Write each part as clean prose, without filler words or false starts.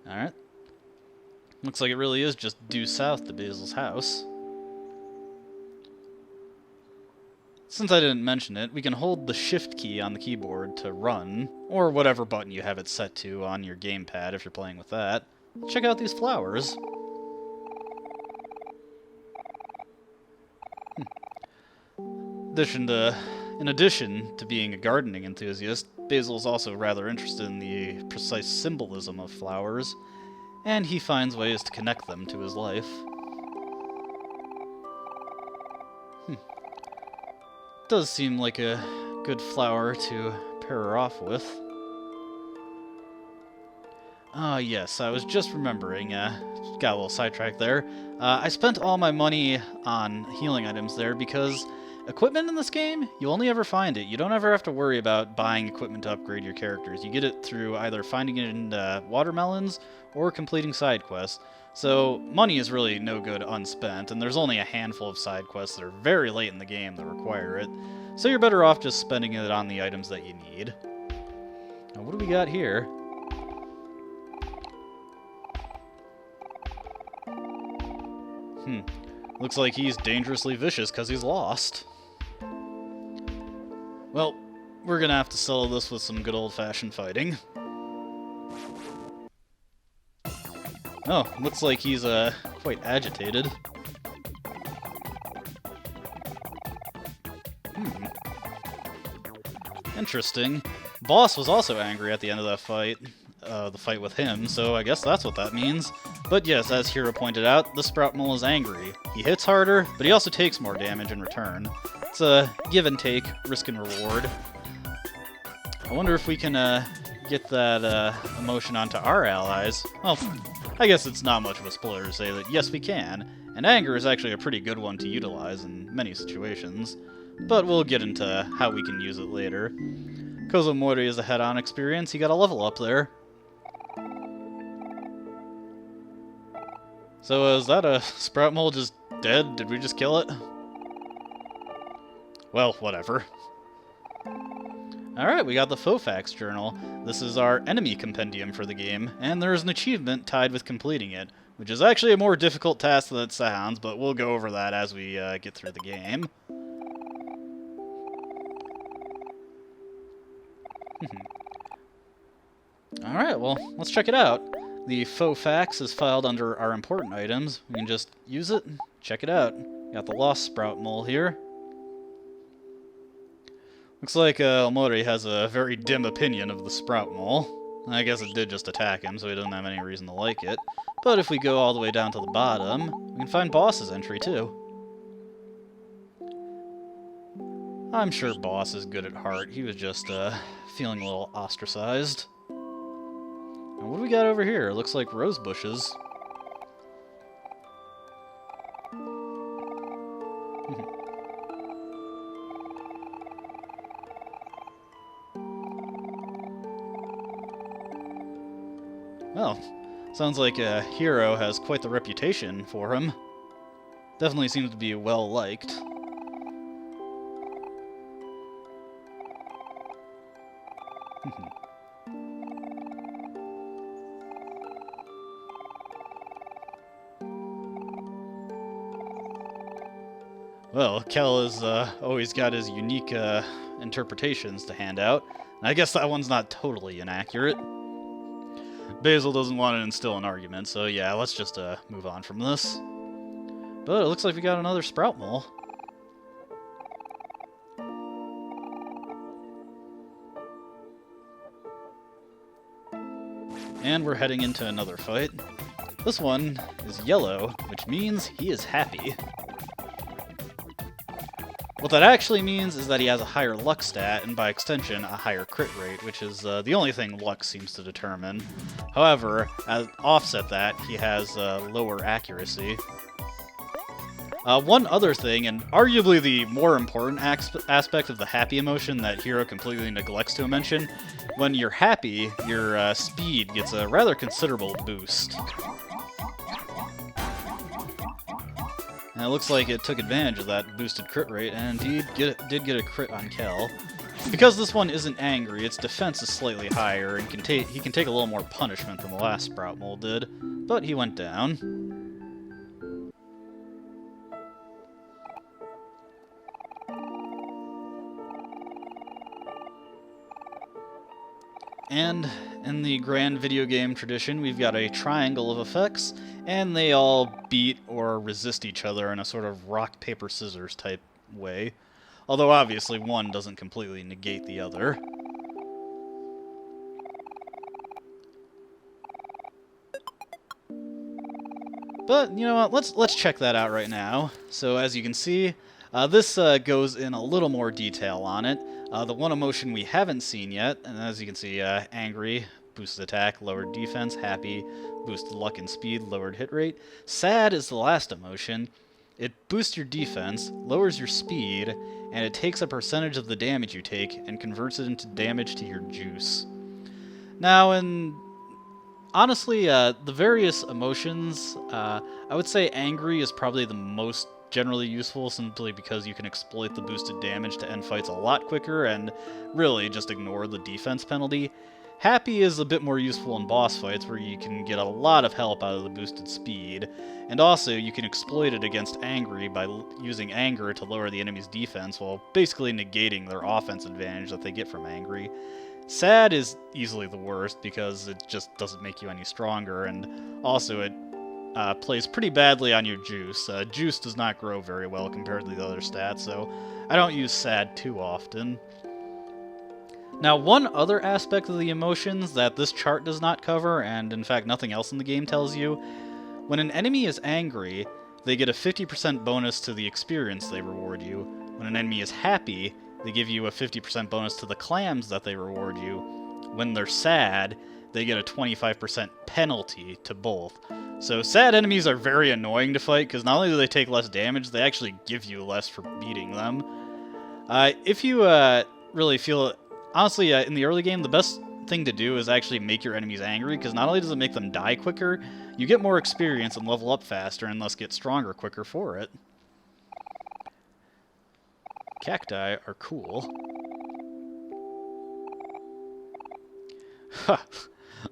Alright. Looks like it really is just due south to Basil's house. Since I didn't mention it, we can hold the shift key on the keyboard to run, or whatever button you have it set to on your gamepad if you're playing with that. Check out these flowers. In addition to being a gardening enthusiast, Basil is also rather interested in the precise symbolism of flowers, and he finds ways to connect them to his life. Does seem like a good flower to pair her off with. Ah, yes, I was just remembering, got a little sidetracked there. I spent all my money on healing items there because equipment in this game, you only ever find it. You don't ever have to worry about buying equipment to upgrade your characters. You get it through either finding it in watermelons or completing side quests. So money is really no good unspent, and there's only a handful of side quests that are very late in the game that require it. So you're better off just spending it on the items that you need. Now, what do we got here? Looks like he's dangerously vicious because he's lost. Well, we're gonna have to settle this with some good old-fashioned fighting. Oh, looks like he's quite agitated. Interesting. Boss was also angry at the end of that fight, the fight with him, so I guess that's what that means. But yes, as Hiro pointed out, the Sprout Mole is angry. He hits harder, but he also takes more damage in return. It's a give and take, risk and reward. I wonder if we can get that emotion onto our allies. Well, I guess it's not much of a spoiler to say that yes, we can, and anger is actually a pretty good one to utilize in many situations. But we'll get into how we can use it later. Because Omori is a head-on experience, he got a level up there. So is that a Sprout Mole just dead? Did we just kill it? Well, whatever. Alright, we got the Fofax Journal. This is our enemy compendium for the game, and there is an achievement tied with completing it, which is actually a more difficult task than it sounds, but we'll go over that as we get through the game. Alright, well, let's check it out. The Fofax is filed under our important items. We can just use it, check it out. Got the Lost Sprout Mole here. Looks like Omori has a very dim opinion of the Sprout Mole. I guess it did just attack him, so he doesn't have any reason to like it. But if we go all the way down to the bottom, we can find Boss's entry too. I'm sure Boss is good at heart. He was just feeling a little ostracized. And what do we got over here? Looks like rose bushes. Well, sounds like Hiro has quite the reputation for him. Definitely seems to be well liked. Well, Kel has always got his unique interpretations to hand out, and I guess that one's not totally inaccurate. Basil doesn't want to instill an argument, so yeah, let's just move on from this. But it looks like we got another Sprout Mole. And we're heading into another fight. This one is yellow, which means he is happy. What that actually means is that he has a higher luck stat, and by extension, a higher crit rate, which is the only thing luck seems to determine. However, as offset that, he has lower accuracy. One other thing, and arguably the more important aspect of the happy emotion that Hiro completely neglects to mention, when you're happy, your speed gets a rather considerable boost. And it looks like it took advantage of that boosted crit rate, and indeed did get a crit on Kel. Because this one isn't angry, its defense is slightly higher, and he can take a little more punishment than the last Sprout Mole did. But he went down. And in the grand video game tradition, we've got a triangle of effects, and they all beat or resist each other in a sort of rock, paper, scissors type way. Although obviously one doesn't completely negate the other. But, you know what, let's check that out right now. So as you can see, this goes in a little more detail on it. The one emotion we haven't seen yet, and as you can see, angry, boosted attack, lowered defense, happy, boosted luck and speed, lowered hit rate. Sad is the last emotion. It boosts your defense, lowers your speed, and it takes a percentage of the damage you take and converts it into damage to your juice. Now, honestly, the various emotions, I would say angry is probably the most generally useful, simply because you can exploit the boosted damage to end fights a lot quicker and really just ignore the defense penalty. Happy is a bit more useful in boss fights, where you can get a lot of help out of the boosted speed, and also you can exploit it against angry by using anger to lower the enemy's defense while basically negating their offense advantage that they get from angry. Sad is easily the worst because it just doesn't make you any stronger, and also it plays pretty badly on your juice. Juice does not grow very well compared to the other stats, so I don't use sad too often. Now, one other aspect of the emotions that this chart does not cover, and in fact nothing else in the game tells you, when an enemy is angry, they get a 50% bonus to the experience they reward you. When an enemy is happy, they give you a 50% bonus to the clams that they reward you. When they're sad, they get a 25% penalty to both. So sad enemies are very annoying to fight, because not only do they take less damage, they actually give you less for beating them. If you really feel... Honestly, in the early game, the best thing to do is actually make your enemies angry, because not only does it make them die quicker, you get more experience and level up faster, and thus get stronger quicker for it. Cacti are cool. Ha!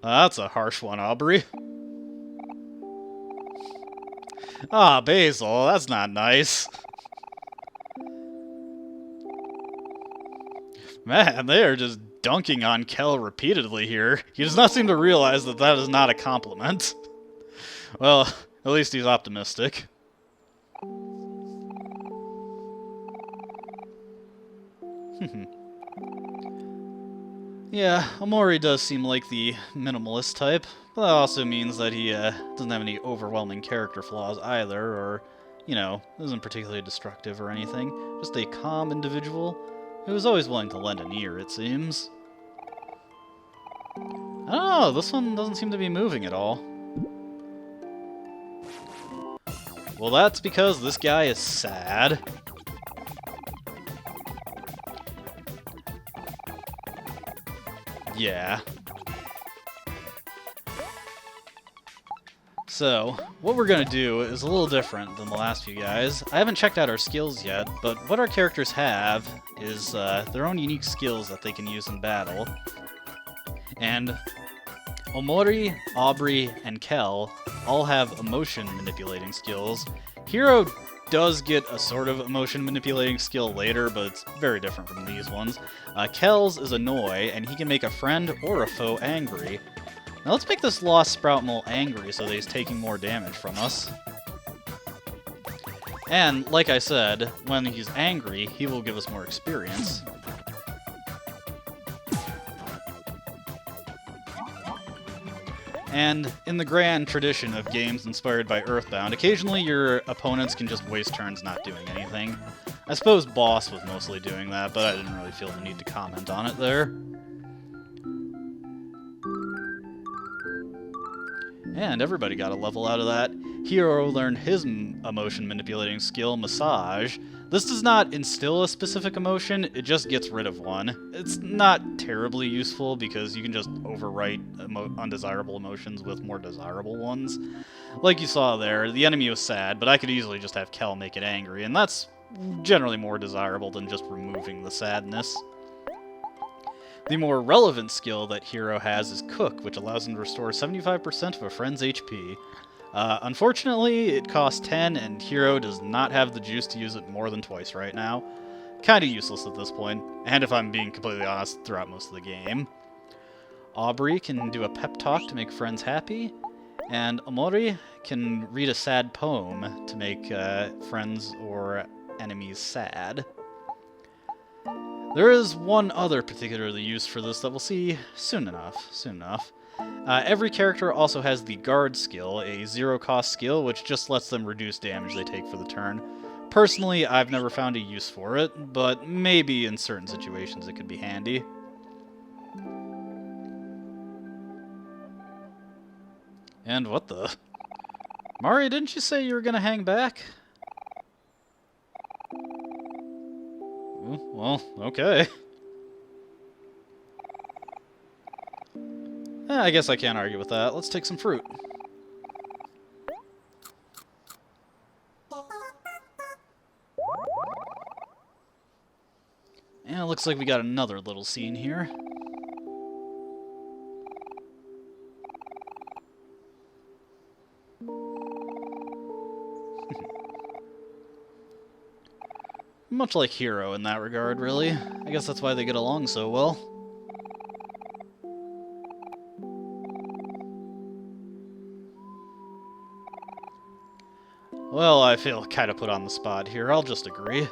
That's a harsh one, Aubrey. Ah, Basil, that's not nice. Man, they are just dunking on Kel repeatedly here. He does not seem to realize that that is not a compliment. Well, at least he's optimistic. Yeah, Omori does seem like the minimalist type, but that also means that he doesn't have any overwhelming character flaws either, or, you know, isn't particularly destructive or anything. Just a calm individual who's always willing to lend an ear, it seems. I don't know, this one doesn't seem to be moving at all. Well, that's because this guy is sad. Yeah. So, what we're gonna do is a little different than the last few guys. I haven't checked out our skills yet, but what our characters have is their own unique skills that they can use in battle. And Omori, Aubrey, and Kel all have emotion manipulating skills. Hero does get a sort of emotion manipulating skill later, but it's very different from these ones. Kel's is Annoy, and he can make a friend or a foe angry. Now let's make this Lost Sprout Mole angry so that he's taking more damage from us. And, like I said, when he's angry, he will give us more experience. And in the grand tradition of games inspired by Earthbound, occasionally your opponents can just waste turns not doing anything. I suppose Boss was mostly doing that, but I didn't really feel the need to comment on it there. And everybody got a level out of that. Hero learned his emotion manipulating skill, Massage. This does not instill a specific emotion, it just gets rid of one. It's not terribly useful because you can just overwrite undesirable emotions with more desirable ones. Like you saw there, the enemy was sad, but I could easily just have Kel make it angry, and that's generally more desirable than just removing the sadness. The more relevant skill that Hero has is Cook, which allows him to restore 75% of a friend's HP. Unfortunately, it costs 10, and Hero does not have the juice to use it more than twice right now. Kinda useless at this point, and if I'm being completely honest, throughout most of the game. Aubrey can do a pep talk to make friends happy, and Omori can read a sad poem to make friends or enemies sad. There is one other particularly use for this that we'll see soon enough. Every character also has the Guard skill, a zero-cost skill, which just lets them reduce damage they take for the turn. Personally, I've never found a use for it, but maybe in certain situations it could be handy. And what the... Mari, didn't you say you were gonna hang back? Well, okay. I guess I can't argue with that. Let's take some fruit. And it looks like we got another little scene here. Much like Hero in that regard, really. I guess that's why they get along so well. Well, I feel kind of put on the spot here. I'll just agree.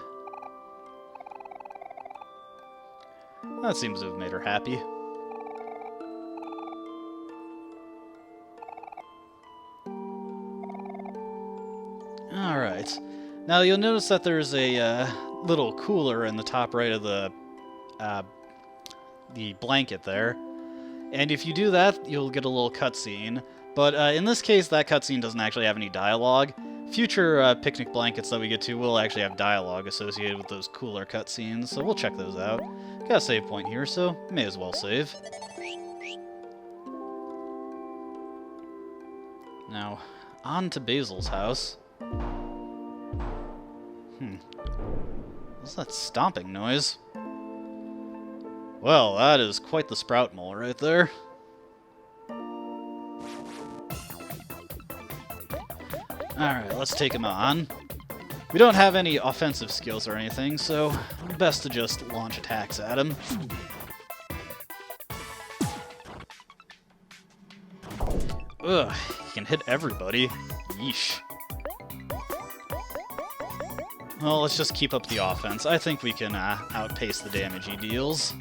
That seems to have made her happy. Alright. Now you'll notice that there's a little cooler in the top right of the blanket there. And if you do that, you'll get a little cutscene. But in this case, that cutscene doesn't actually have any dialogue. Future picnic blankets that we get to will actually have dialogue associated with those cooler cutscenes, so we'll check those out. Got a save point here, so may as well save. Now, on to Basil's house. What's that stomping noise? Well, that is quite the sprout mole right there. Alright, let's take him on. We don't have any offensive skills or anything, so best to just launch attacks at him. Ugh, he can hit everybody. Yeesh. Well, let's just keep up the offense. I think we can outpace the damage he deals.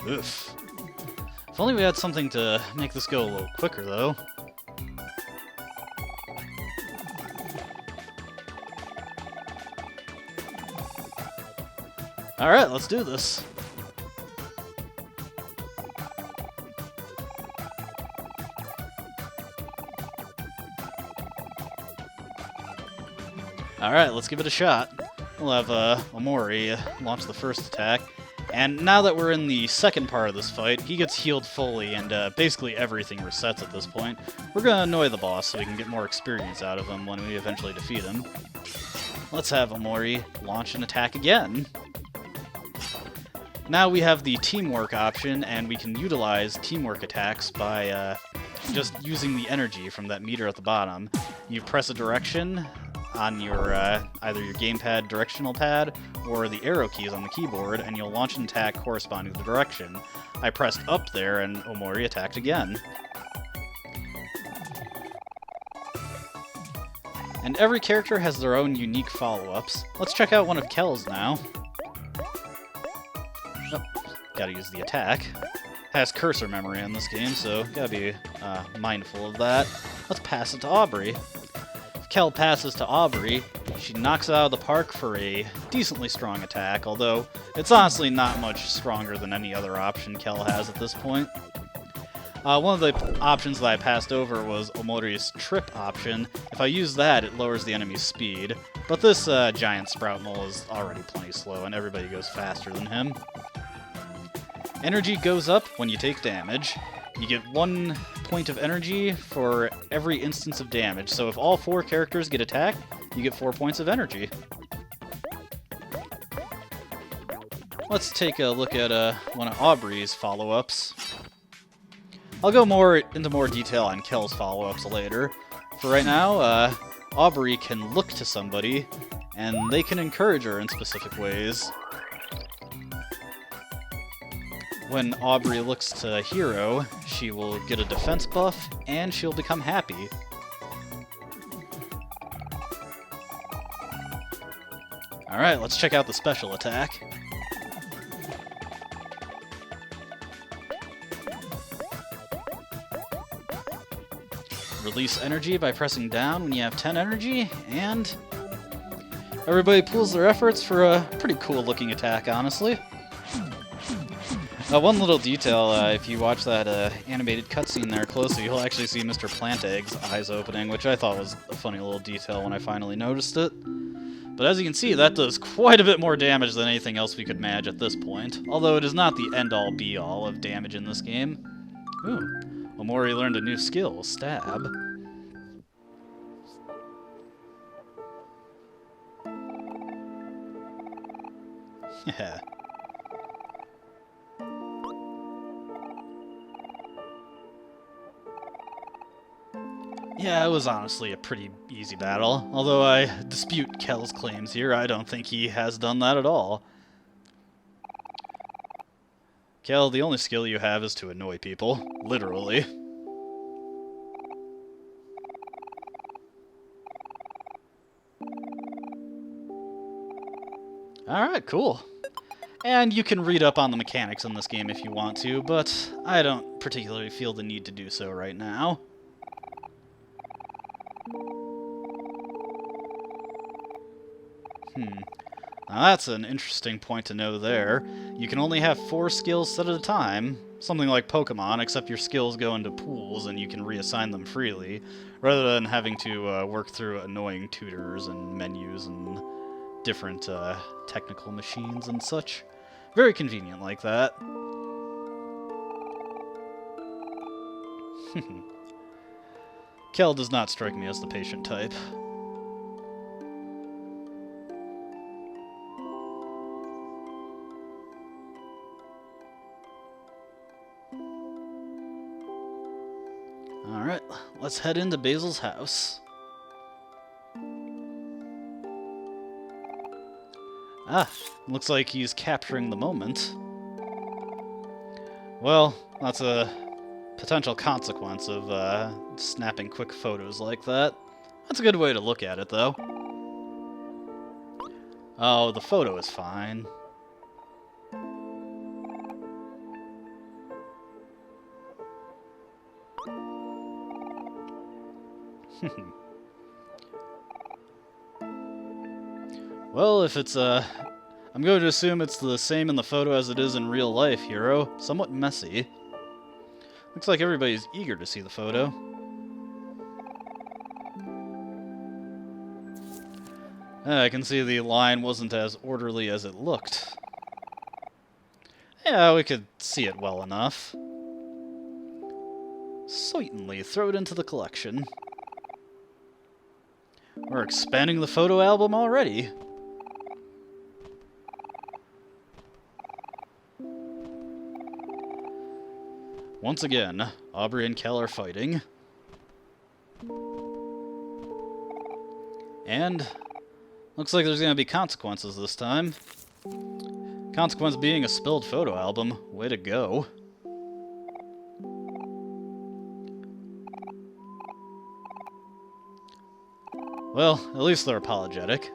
Oof. If only we had something to make this go a little quicker, though. Alright, let's do this. Alright, let's give it a shot. We'll have Omori launch the first attack. And now that we're in the second part of this fight, he gets healed fully, and basically everything resets at this point. We're gonna annoy the boss so we can get more experience out of him when we eventually defeat him. Let's have Omori launch an attack again. Now we have the teamwork option, and we can utilize teamwork attacks by just using the energy from that meter at the bottom. You press a direction on your either your gamepad directional pad or the arrow keys on the keyboard, and you'll launch an attack corresponding to the direction. I pressed up there, and Omori attacked again. And every character has their own unique follow-ups. Let's check out one of Kel's now. Oh, gotta use the attack. Has cursor memory in this game, so gotta be mindful of that. Let's pass it to Aubrey. Kel passes to Aubrey, she knocks it out of the park for a decently strong attack, although it's honestly not much stronger than any other option Kel has at this point. One of the options that I passed over was Omori's trip option. If I use that, it lowers the enemy's speed, but this giant sprout mole is already plenty slow, and everybody goes faster than him. Energy goes up when you take damage. You get 1 point of energy for every instance of damage, so if all 4 characters get attacked, you get 4 points of energy. Let's take a look at one of Aubrey's follow-ups. I'll go into more detail on Kel's follow-ups later. For right now, Aubrey can look to somebody, and they can encourage her in specific ways. When Aubrey looks to Hero, she will get a defense buff, and she'll become happy. Alright, let's check out the special attack. Release energy by pressing down when you have 10 energy, and everybody pools their efforts for a pretty cool looking attack, honestly. One little detail, if you watch that animated cutscene there closely, you'll actually see Mr. Plantegg's eyes opening, which I thought was a funny little detail when I finally noticed it. But as you can see, that does quite a bit more damage than anything else we could manage at this point, although it is not the end-all be-all of damage in this game. Ooh. Omori learned a new skill, Stab. Yeah. Yeah, it was honestly a pretty easy battle, although I dispute Kel's claims here. I don't think he has done that at all. Kel, the only skill you have is to annoy people. Literally. Alright, cool. And you can read up on the mechanics in this game if you want to, but I don't particularly feel the need to do so right now. Now that's an interesting point to know there. You can only have 4 skills set at a time, something like Pokemon, except your skills go into pools and you can reassign them freely, rather than having to work through annoying tutors and menus and different technical machines and such. Very convenient like that. Kel does not strike me as the patient type. Alright, let's head into Basil's house. Ah, looks like he's capturing the moment. Well, that's a potential consequence of snapping quick photos like that. That's a good way to look at it, though. Oh, the photo is fine. Well, if it's, I'm going to assume it's the same in the photo as it is in real life, Hero. Somewhat messy. Looks like everybody's eager to see the photo. I can see the line wasn't as orderly as it looked. Yeah, we could see it well enough. Certainly, throw it into the collection. We're expanding the photo album already. Once again, Aubrey and Kel are fighting. And looks like there's going to be consequences this time. Consequence being a spilled photo album. Way to go. Well, at least they're apologetic.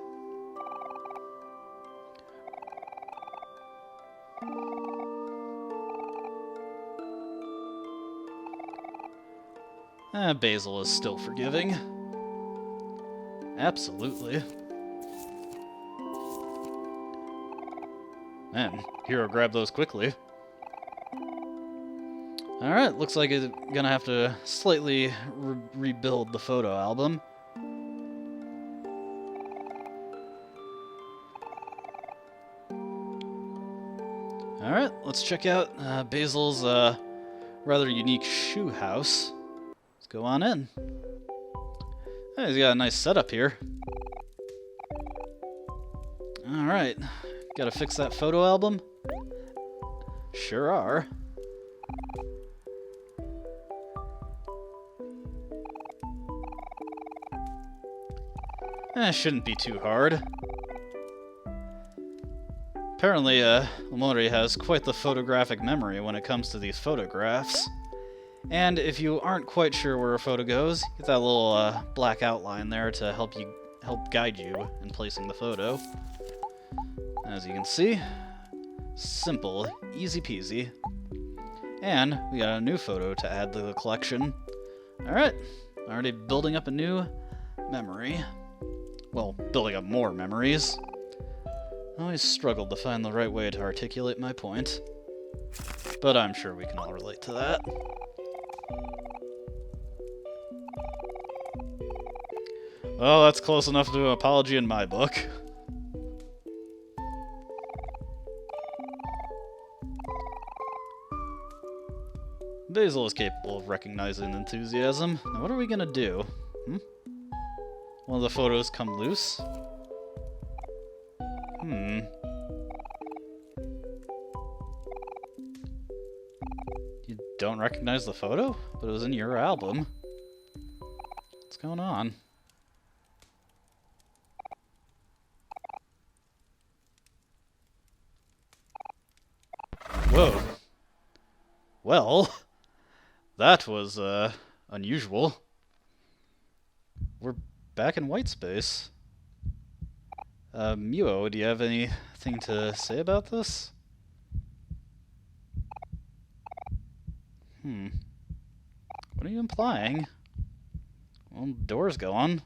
Basil is still forgiving. Absolutely. Man, Hero grabbed those quickly. Alright, looks like it's gonna have to slightly rebuild the photo album. Alright, let's check out Basil's rather unique shoe house. Let's go on in. Hey, he's got a nice setup here. Alright, gotta fix that photo album? Sure are. Shouldn't be too hard. Apparently, Omori has quite the photographic memory when it comes to these photographs. And if you aren't quite sure where a photo goes, get that little black outline there to help guide you in placing the photo. As you can see, simple, easy peasy. And we got a new photo to add to the collection. Alright, already building up a new memory. Well, building up more memories. I always struggled to find the right way to articulate my point. But I'm sure we can all relate to that. Well, that's close enough to an apology in my book. Basil is capable of recognizing enthusiasm. Now what are we gonna do? One of the photos come loose? You don't recognize the photo? But it was in your album. What's going on? Whoa. Well, that was, unusual. We're back in white space. Muo, do you have anything to say about this? What are you implying? Well, door's gone.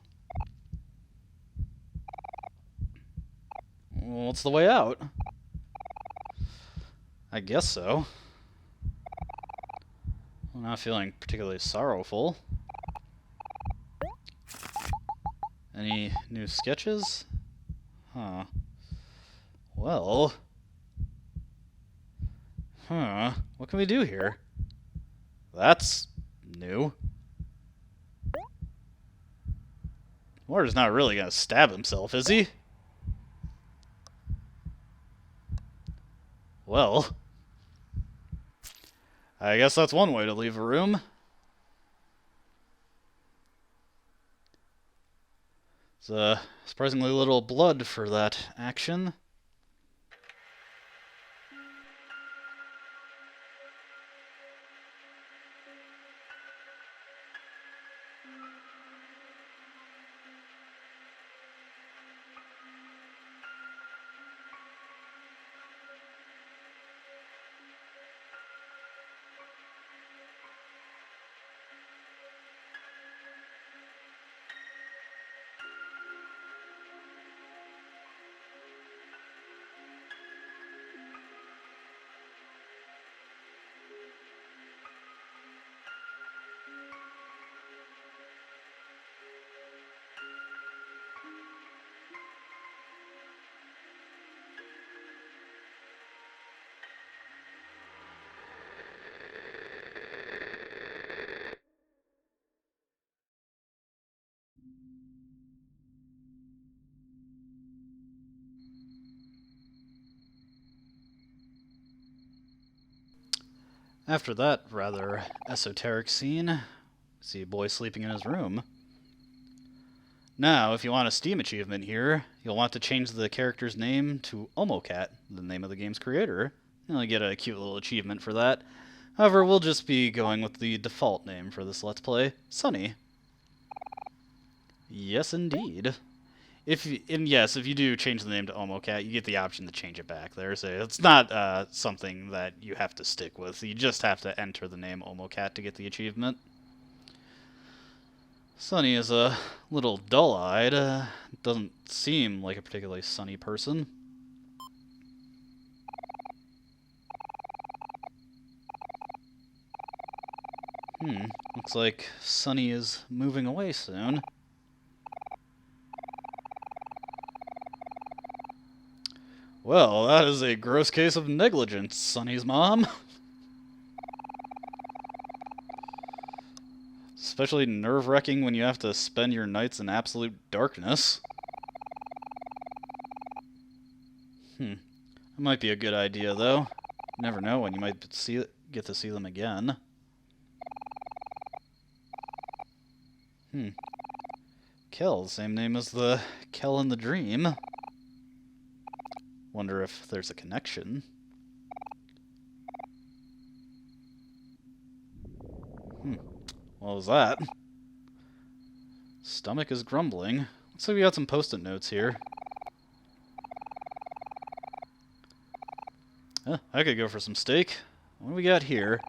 Well, what's the way out? I guess so. I'm not feeling particularly sorrowful. Any new sketches? Huh. Well. What can we do here? That's new. Warder's not really gonna stab himself, is he? Well. I guess that's one way to leave a room. It's surprisingly little blood for that action. After that rather esoteric scene, see a boy sleeping in his room. Now, if you want a Steam achievement here, you'll want to change the character's name to Omocat, the name of the game's creator. You'll get a cute little achievement for that. However, we'll just be going with the default name for this Let's Play, Sunny. Yes, indeed. If you do change the name to Omocat, you get the option to change it back there. So it's not something that you have to stick with. You just have to enter the name Omocat to get the achievement. Sunny is a little dull-eyed. Doesn't seem like a particularly sunny person. Looks like Sunny is moving away soon. Well, that is a gross case of negligence, Sunny's mom. Especially nerve-wracking when you have to spend your nights in absolute darkness. It might be a good idea, though. You never know when you might get to see them again. Kel, same name as the Kel in the dream. Wonder if there's a connection. What was that? Stomach is grumbling. Looks like we got some post-it notes here. I could go for some steak. What do we got here?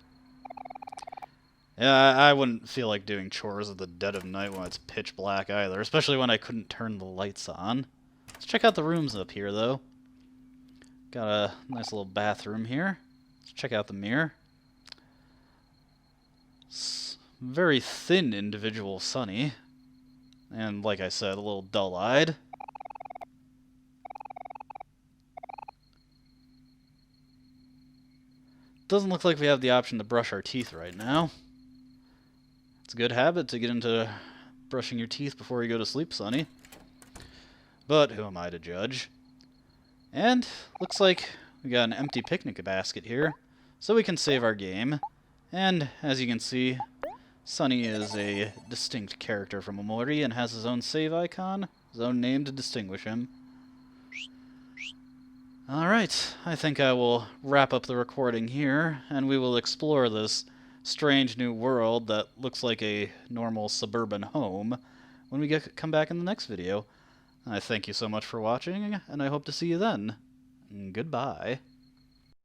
Yeah, I wouldn't feel like doing chores at the dead of night when it's pitch black either, especially when I couldn't turn the lights on. Let's check out the rooms up here, though. Got a nice little bathroom here. Let's check out the mirror. Very thin individual Sunny. And like I said, a little dull-eyed. Doesn't look like we have the option to brush our teeth right now. It's a good habit to get into brushing your teeth before you go to sleep, Sunny. But who am I to judge? And looks like we got an empty picnic basket here, so we can save our game. And as you can see, Sunny is a distinct character from Omori and has his own save icon, his own name to distinguish him. Alright, I think I will wrap up the recording here, and we will explore this strange new world that looks like a normal suburban home when we come back in the next video. I thank you so much for watching, and I hope to see you then. Goodbye.